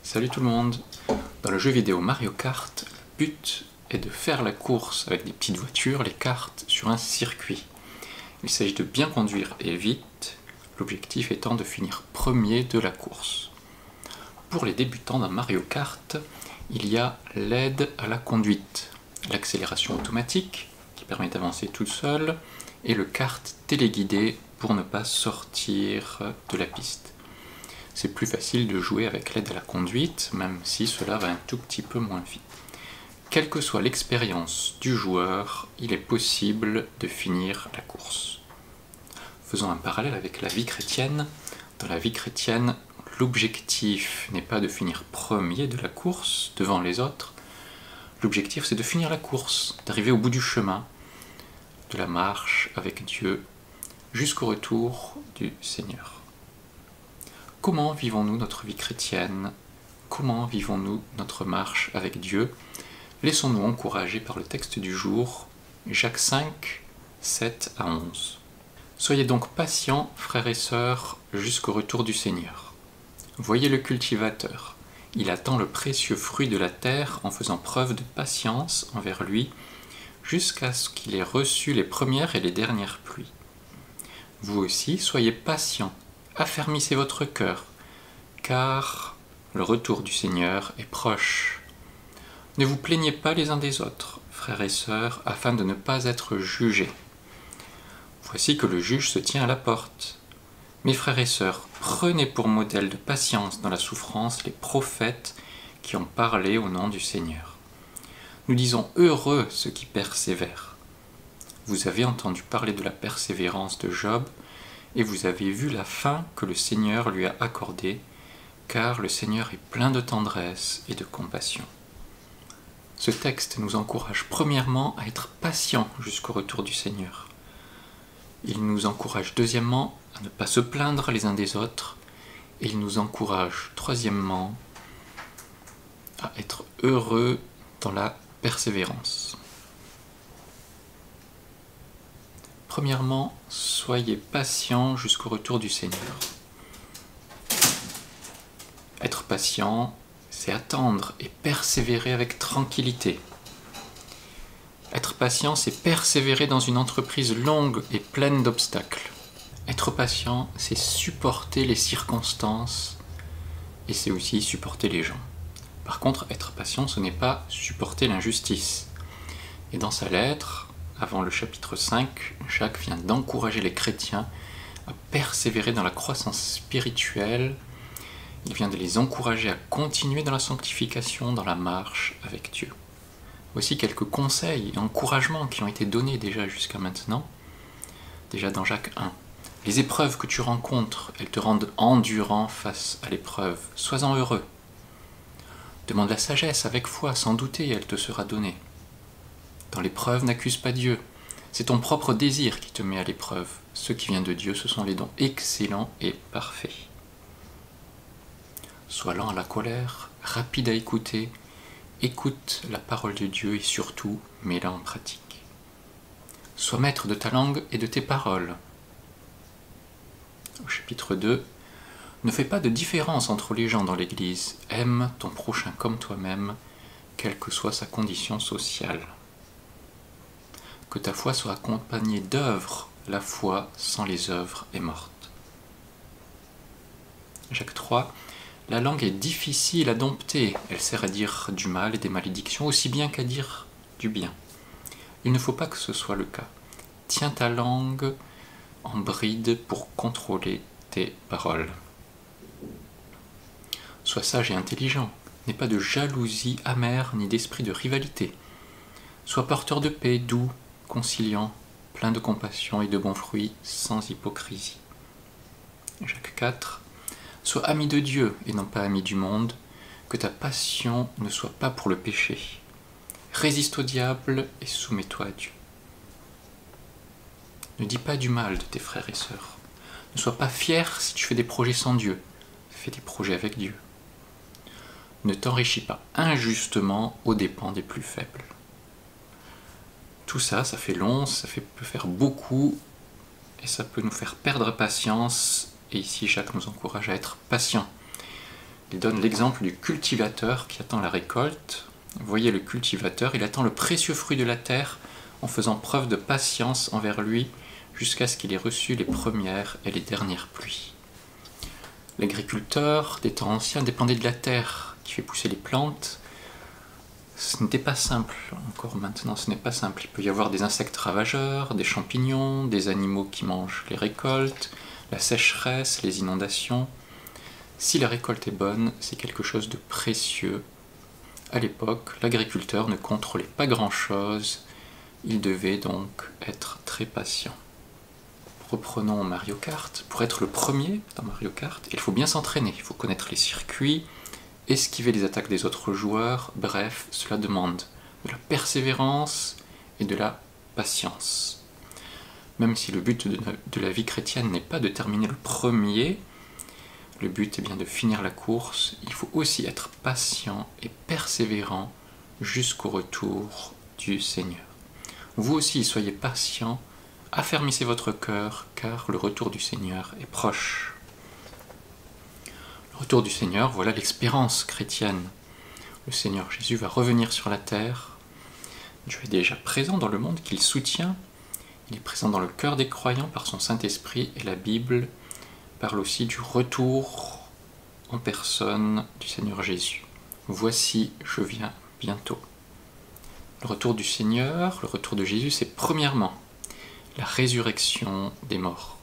Salut tout le monde! Dans le jeu vidéo Mario Kart, le but est de faire la course avec des petites voitures, les karts, sur un circuit. Il s'agit de bien conduire et vite, l'objectif étant de finir premier de la course. Pour les débutants dans Mario Kart, il y a l'aide à la conduite, l'accélération automatique qui permet d'avancer tout seul, et le kart téléguidé pour ne pas sortir de la piste. C'est plus facile de jouer avec l'aide à la conduite, même si cela va un tout petit peu moins vite. Quelle que soit l'expérience du joueur, il est possible de finir la course. Faisons un parallèle avec la vie chrétienne. Dans la vie chrétienne, l'objectif n'est pas de finir premier de la course devant les autres. L'objectif, c'est de finir la course, d'arriver au bout du chemin, de la marche avec Dieu, jusqu'au retour du Seigneur. Comment vivons-nous notre vie chrétienne? Comment vivons-nous notre marche avec Dieu? Laissons-nous encourager par le texte du jour, Jacques 5, 7 à 11. Soyez donc patients, frères et sœurs, jusqu'au retour du Seigneur. Voyez le cultivateur. Il attend le précieux fruit de la terre en faisant preuve de patience envers lui, jusqu'à ce qu'il ait reçu les premières et les dernières pluies. Vous aussi, soyez patients, affermissez votre cœur, car le retour du Seigneur est proche. Ne vous plaignez pas les uns des autres, frères et sœurs, afin de ne pas être jugés. Voici que le juge se tient à la porte. Mes frères et sœurs, prenez pour modèle de patience dans la souffrance les prophètes qui ont parlé au nom du Seigneur. Nous disons heureux ceux qui persévèrent. Vous avez entendu parler de la persévérance de Job, et vous avez vu la fin que le Seigneur lui a accordée, car le Seigneur est plein de tendresse et de compassion. Ce texte nous encourage premièrement à être patients jusqu'au retour du Seigneur. Il nous encourage deuxièmement à ne pas se plaindre les uns des autres, et il nous encourage troisièmement à être heureux dans la persévérance. Premièrement, soyez patients jusqu'au retour du Seigneur. Être patient, c'est attendre et persévérer avec tranquillité. Être patient, c'est persévérer dans une entreprise longue et pleine d'obstacles. Être patient, c'est supporter les circonstances et c'est aussi supporter les gens. Par contre, être patient, ce n'est pas supporter l'injustice. Et dans sa lettre, avant le chapitre 5, Jacques vient d'encourager les chrétiens à persévérer dans la croissance spirituelle. Il vient de les encourager à continuer dans la sanctification, dans la marche avec Dieu. Voici quelques conseils et encouragements qui ont été donnés déjà jusqu'à maintenant, déjà dans Jacques 1. Les épreuves que tu rencontres, elles te rendent endurant face à l'épreuve. Sois-en heureux. Demande la sagesse avec foi, sans douter, elle te sera donnée. Dans l'épreuve, n'accuse pas Dieu. C'est ton propre désir qui te met à l'épreuve. Ce qui vient de Dieu, ce sont les dons excellents et parfaits. Sois lent à la colère, rapide à écouter, écoute la parole de Dieu et surtout, mets-la en pratique. Sois maître de ta langue et de tes paroles. Au chapitre 2, ne fais pas de différence entre les gens dans l'Église. Aime ton prochain comme toi-même, quelle que soit sa condition sociale. Que ta foi soit accompagnée d'œuvres. La foi sans les œuvres est morte. Jacques 3. La langue est difficile à dompter. Elle sert à dire du mal et des malédictions aussi bien qu'à dire du bien. Il ne faut pas que ce soit le cas. Tiens ta langue en bride pour contrôler tes paroles. Sois sage et intelligent. N'aie pas de jalousie amère ni d'esprit de rivalité. Sois porteur de paix, doux, conciliant, plein de compassion et de bons fruits, sans hypocrisie. Jacques 4. Sois ami de Dieu et non pas ami du monde, que ta passion ne soit pas pour le péché. Résiste au diable et soumets-toi à Dieu. Ne dis pas du mal de tes frères et sœurs. Ne sois pas fier si tu fais des projets sans Dieu. Fais des projets avec Dieu. Ne t'enrichis pas injustement aux dépens des plus faibles. Tout ça, ça fait long, peut faire beaucoup, et ça peut nous faire perdre patience, et ici Jacques nous encourage à être patient. Il donne l'exemple du cultivateur qui attend la récolte. Vous voyez le cultivateur, il attend le précieux fruit de la terre en faisant preuve de patience envers lui jusqu'à ce qu'il ait reçu les premières et les dernières pluies. L'agriculteur des temps anciens dépendait de la terre qui fait pousser les plantes. Ce n'était pas simple, encore maintenant ce n'est pas simple. Il peut y avoir des insectes ravageurs, des champignons, des animaux qui mangent les récoltes, la sécheresse, les inondations. Si la récolte est bonne, c'est quelque chose de précieux. À l'époque, l'agriculteur ne contrôlait pas grand-chose, il devait donc être très patient. Reprenons Mario Kart. Pour être le premier dans Mario Kart, il faut bien s'entraîner, il faut connaître les circuits, esquiver les attaques des autres joueurs, bref, cela demande de la persévérance et de la patience. Même si le but de la vie chrétienne n'est pas de terminer le premier, le but est bien de finir la course, il faut aussi être patient et persévérant jusqu'au retour du Seigneur. Vous aussi, soyez patient, affermissez votre cœur, car le retour du Seigneur est proche. Le retour du Seigneur, voilà l'espérance chrétienne. Le Seigneur Jésus va revenir sur la terre. Dieu est déjà présent dans le monde qu'il soutient. Il est présent dans le cœur des croyants par son Saint-Esprit, et la Bible parle aussi du retour en personne du Seigneur Jésus. Voici, je viens bientôt. Le retour du Seigneur, le retour de Jésus, c'est premièrement la résurrection des morts.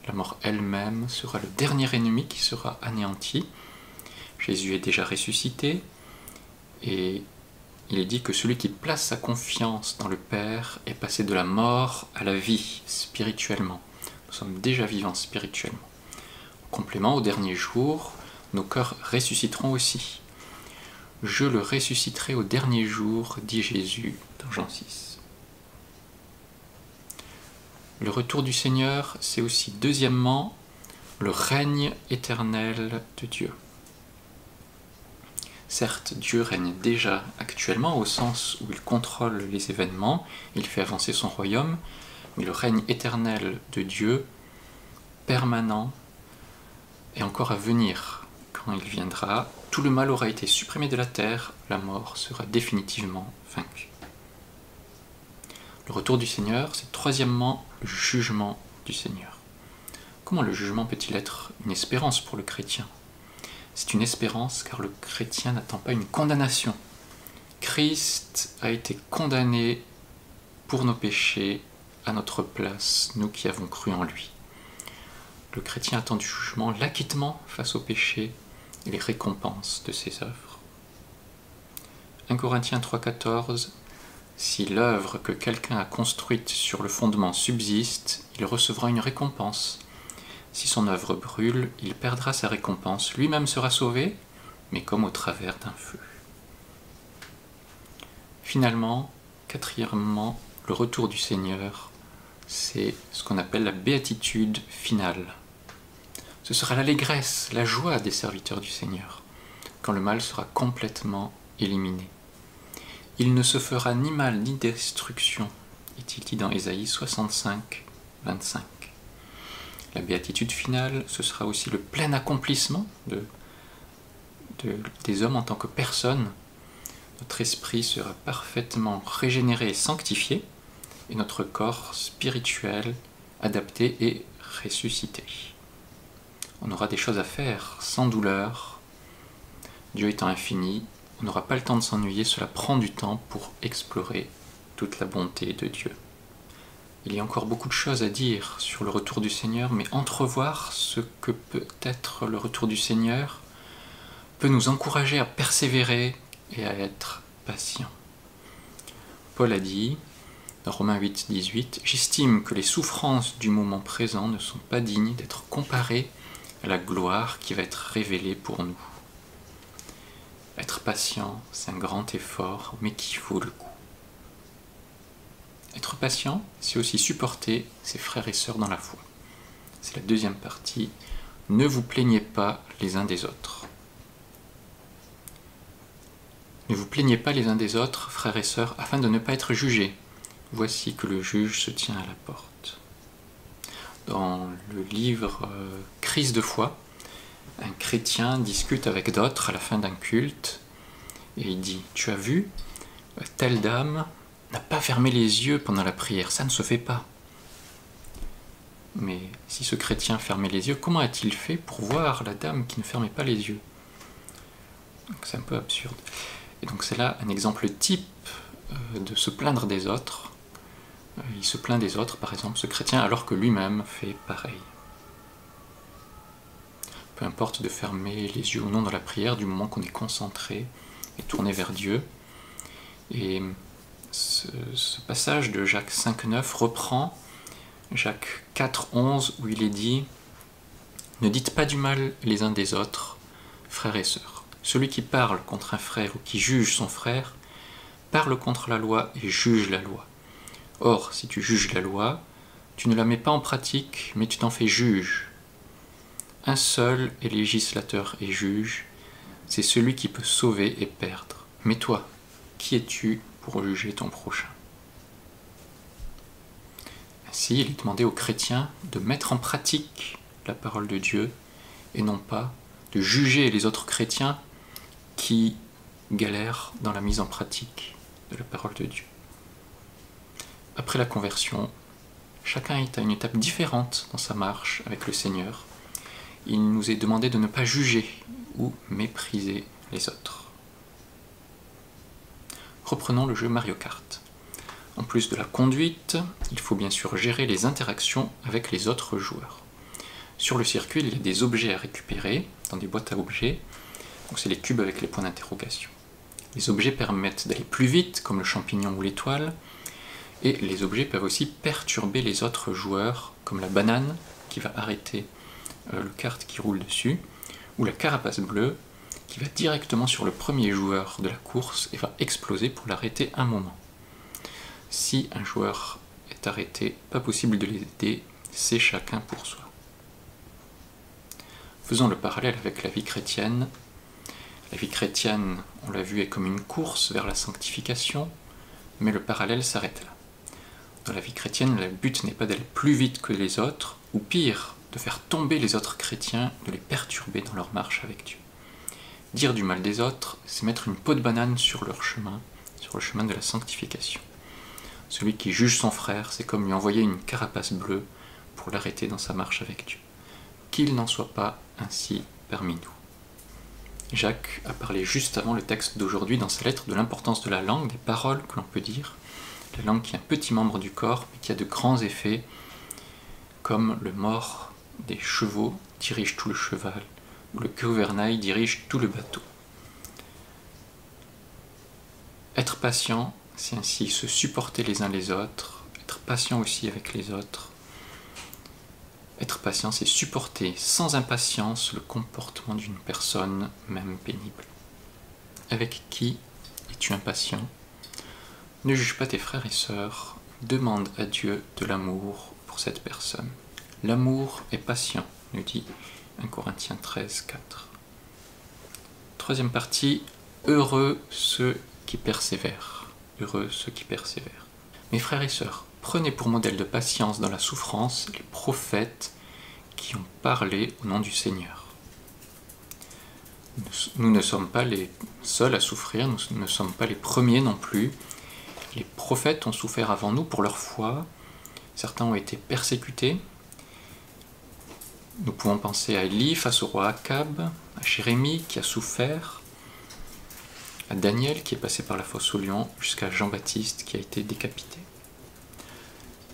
La mort elle-même sera le dernier ennemi qui sera anéanti. Jésus est déjà ressuscité et il est dit que celui qui place sa confiance dans le Père est passé de la mort à la vie spirituellement. Nous sommes déjà vivants spirituellement. En complément, au dernier jour, nos cœurs ressusciteront aussi. Je le ressusciterai au dernier jour, dit Jésus dans Jean 6. Le retour du Seigneur, c'est aussi deuxièmement le règne éternel de Dieu. Certes, Dieu règne déjà actuellement au sens où il contrôle les événements, il fait avancer son royaume, mais le règne éternel de Dieu, permanent, est encore à venir. Quand il viendra, tout le mal aura été supprimé de la terre, la mort sera définitivement vaincue. Le retour du Seigneur, c'est troisièmement le jugement du Seigneur. Comment le jugement peut-il être une espérance pour le chrétien? C'est une espérance car le chrétien n'attend pas une condamnation. Christ a été condamné pour nos péchés à notre place, nous qui avons cru en lui. Le chrétien attend du jugement l'acquittement face au péché et les récompenses de ses œuvres. 1 Corinthiens 3,14 « Si l'œuvre que quelqu'un a construite sur le fondement subsiste, il recevra une récompense. Si son œuvre brûle, il perdra sa récompense. Lui-même sera sauvé, mais comme au travers d'un feu. » Finalement, quatrièmement, le retour du Seigneur, c'est ce qu'on appelle la béatitude finale. Ce sera l'allégresse, la joie des serviteurs du Seigneur, quand le mal sera complètement éliminé. Il ne se fera ni mal ni destruction, est-il dit dans Ésaïe 65, 25. La béatitude finale, ce sera aussi le plein accomplissement des hommes en tant que personnes. Notre esprit sera parfaitement régénéré et sanctifié, et notre corps spirituel adapté et ressuscité. On aura des choses à faire sans douleur. Dieu étant infini, on n'aura pas le temps de s'ennuyer, cela prend du temps pour explorer toute la bonté de Dieu. Il y a encore beaucoup de choses à dire sur le retour du Seigneur, mais entrevoir ce que peut être le retour du Seigneur peut nous encourager à persévérer et à être patients. Paul a dit, dans Romains 8, 18, « J'estime que les souffrances du moment présent ne sont pas dignes d'être comparées à la gloire qui va être révélée pour nous. » Être patient, c'est un grand effort, mais qui vaut le coup. Être patient, c'est aussi supporter ses frères et sœurs dans la foi. C'est la deuxième partie. Ne vous plaignez pas les uns des autres. Ne vous plaignez pas les uns des autres, frères et sœurs, afin de ne pas être jugés. Voici que le juge se tient à la porte. Dans le livre Crise de foi, Un chrétien discute avec d'autres à la fin d'un culte et il dit « Tu as vu, telle dame n'a pas fermé les yeux pendant la prière, ça ne se fait pas. » Mais si ce chrétien fermait les yeux, comment a-t-il fait pour voir la dame qui ne fermait pas les yeux? C'est un peu absurde. Et donc c'est là un exemple type de se plaindre des autres. Il se plaint des autres, par exemple, ce chrétien, alors que lui-même fait pareil. Peu importe de fermer les yeux ou non dans la prière, du moment qu'on est concentré et tourné vers Dieu. Et ce passage de Jacques 5,9 reprend Jacques 4,11 où il est dit « Ne dites pas du mal les uns des autres, frères et sœurs. Celui qui parle contre un frère ou qui juge son frère, parle contre la loi et juge la loi. Or, si tu juges la loi, tu ne la mets pas en pratique, mais tu t'en fais juge. Un seul est législateur et juge, c'est celui qui peut sauver et perdre. Mais toi, qui es-tu pour juger ton prochain ?» Ainsi, il est demandé aux chrétiens de mettre en pratique la parole de Dieu et non pas de juger les autres chrétiens qui galèrent dans la mise en pratique de la parole de Dieu. Après la conversion, chacun est à une étape différente dans sa marche avec le Seigneur. Il nous est demandé de ne pas juger ou mépriser les autres. Reprenons le jeu Mario Kart. En plus de la conduite, il faut bien sûr gérer les interactions avec les autres joueurs. Sur le circuit, il y a des objets à récupérer dans des boîtes à objets. Donc c'est les cubes avec les points d'interrogation. Les objets permettent d'aller plus vite, comme le champignon ou l'étoile, et les objets peuvent aussi perturber les autres joueurs, comme la banane qui va arrêter le kart qui roule dessus, ou la carapace bleue qui va directement sur le premier joueur de la course et va exploser pour l'arrêter un moment. Si un joueur est arrêté, pas possible de l'aider, c'est chacun pour soi. Faisons le parallèle avec la vie chrétienne. La vie chrétienne, on l'a vu, est comme une course vers la sanctification, mais le parallèle s'arrête là. Dans la vie chrétienne, le but n'est pas d'aller plus vite que les autres, ou pire, de faire tomber les autres chrétiens, de les perturber dans leur marche avec Dieu. Dire du mal des autres, c'est mettre une peau de banane sur leur chemin, sur le chemin de la sanctification. Celui qui juge son frère, c'est comme lui envoyer une carapace bleue pour l'arrêter dans sa marche avec Dieu. Qu'il n'en soit pas ainsi parmi nous. Jacques a parlé juste avant le texte d'aujourd'hui dans sa lettre de l'importance de la langue, des paroles que l'on peut dire. La langue qui est un petit membre du corps, mais qui a de grands effets, comme le mors des chevaux dirige tout le cheval, ou le gouvernail dirige tout le bateau. Être patient, c'est ainsi se supporter les uns les autres, être patient aussi avec les autres. Être patient, c'est supporter sans impatience le comportement d'une personne, même pénible. Avec qui es-tu impatient? Ne juge pas tes frères et sœurs, demande à Dieu de l'amour pour cette personne. L'amour est patient, nous dit 1 Corinthiens 13, 4. Troisième partie, heureux ceux qui persévèrent. Heureux ceux qui persévèrent. Mes frères et sœurs, prenez pour modèle de patience dans la souffrance les prophètes qui ont parlé au nom du Seigneur. Nous ne sommes pas les seuls à souffrir, nous ne sommes pas les premiers non plus. Les prophètes ont souffert avant nous pour leur foi. Certains ont été persécutés. Nous pouvons penser à Élie face au roi Akab, à Jérémie qui a souffert, à Daniel qui est passé par la fosse au lion, jusqu'à Jean-Baptiste qui a été décapité.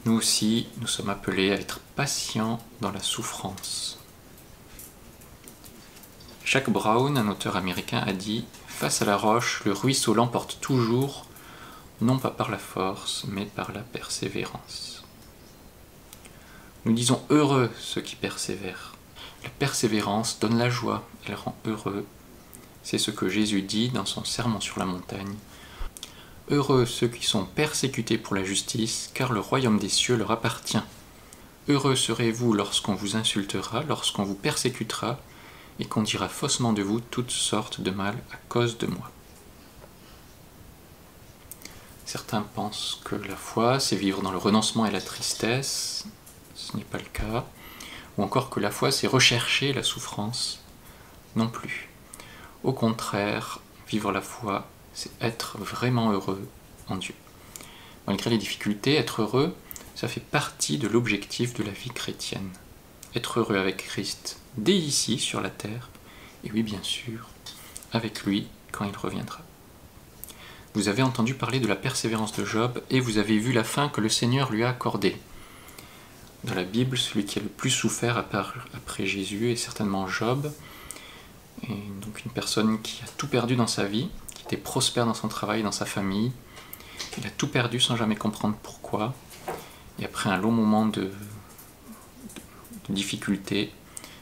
Nous aussi, nous sommes appelés à être patients dans la souffrance. Jack Brown, un auteur américain, a dit « Face à la roche, le ruisseau l'emporte toujours, non pas par la force, mais par la persévérance. » Nous disons « Heureux ceux qui persévèrent ». La persévérance donne la joie, elle rend heureux. C'est ce que Jésus dit dans son sermon sur la montagne. « Heureux ceux qui sont persécutés pour la justice, car le royaume des cieux leur appartient. Heureux serez-vous lorsqu'on vous insultera, lorsqu'on vous persécutera, et qu'on dira faussement de vous toutes sortes de mal à cause de moi. » Certains pensent que la foi, c'est vivre dans le renoncement et la tristesse. Ce n'est pas le cas. Ou encore que la foi, c'est rechercher la souffrance. non plus. Au contraire, vivre la foi, c'est être vraiment heureux en Dieu. Malgré les difficultés, être heureux, ça fait partie de l'objectif de la vie chrétienne. Être heureux avec Christ dès ici, sur la terre, et oui, bien sûr, avec lui quand il reviendra. Vous avez entendu parler de la persévérance de Job, et vous avez vu la fin que le Seigneur lui a accordée. Dans la Bible, celui qui a le plus souffert après Jésus est certainement Job, et donc une personne qui a tout perdu dans sa vie, qui était prospère dans son travail, dans sa famille. Il a tout perdu sans jamais comprendre pourquoi. Et après un long moment de difficulté,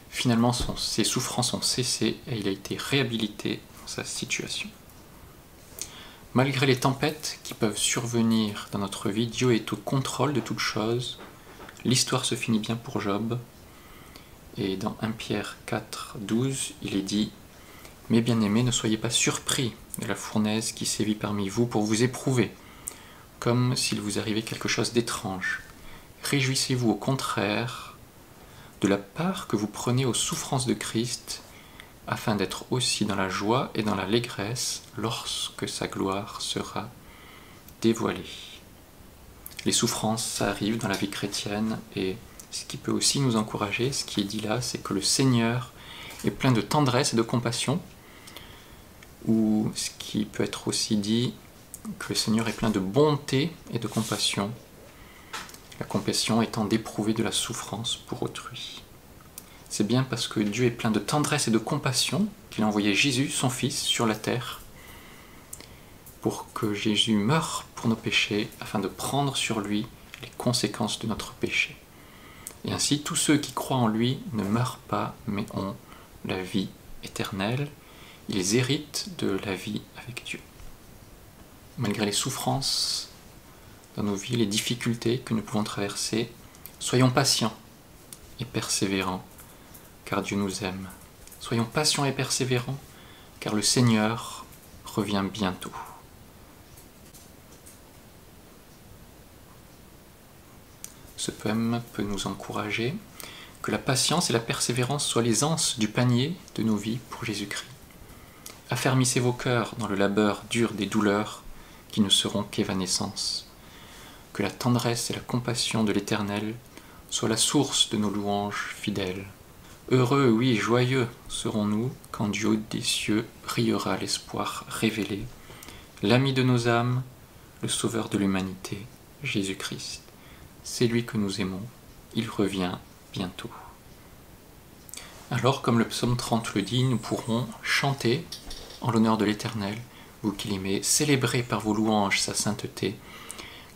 finalement ses souffrances ont cessé et il a été réhabilité dans sa situation. Malgré les tempêtes qui peuvent survenir dans notre vie, Dieu est au contrôle de toutes choses. L'histoire se finit bien pour Job. Et dans 1 Pierre 4, 12, il est dit « Mes bien-aimés, ne soyez pas surpris de la fournaise qui sévit parmi vous pour vous éprouver, comme s'il vous arrivait quelque chose d'étrange. Réjouissez-vous au contraire de la part que vous prenez aux souffrances de Christ, afin d'être aussi dans la joie et dans l'allégresse lorsque sa gloire sera dévoilée. » Les souffrances, ça arrive dans la vie chrétienne, et ce qui peut aussi nous encourager, ce qui est dit là, c'est que le Seigneur est plein de tendresse et de compassion, ou ce qui peut être aussi dit, que le Seigneur est plein de bonté et de compassion, la compassion étant d'éprouver de la souffrance pour autrui. C'est bien parce que Dieu est plein de tendresse et de compassion qu'il a envoyé Jésus, son Fils, sur la terre, pour que Jésus meure pour nos péchés, afin de prendre sur lui les conséquences de notre péché. Et ainsi, tous ceux qui croient en lui ne meurent pas, mais ont la vie éternelle. Ils héritent de la vie avec Dieu. Malgré les souffrances dans nos vies, les difficultés que nous pouvons traverser, soyons patients et persévérants, car Dieu nous aime. Soyons patients et persévérants, car le Seigneur revient bientôt. Ce poème peut nous encourager que la patience et la persévérance soient les anses du panier de nos vies pour Jésus-Christ. Affermissez vos cœurs dans le labeur dur des douleurs qui ne seront qu'évanescence. Que la tendresse et la compassion de l'Éternel soient la source de nos louanges fidèles. Heureux, oui, joyeux serons-nous quand du haut des cieux brillera l'espoir révélé, l'ami de nos âmes, le sauveur de l'humanité, Jésus-Christ. C'est lui que nous aimons, il revient bientôt. Alors, comme le psaume 30 le dit, nous pourrons chanter en l'honneur de l'Éternel, vous qui l'aimez, célébrez par vos louanges sa sainteté,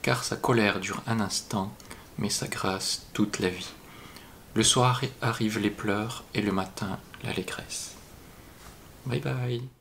car sa colère dure un instant, mais sa grâce toute la vie. Le soir arrivent les pleurs et le matin l'allégresse. Bye bye.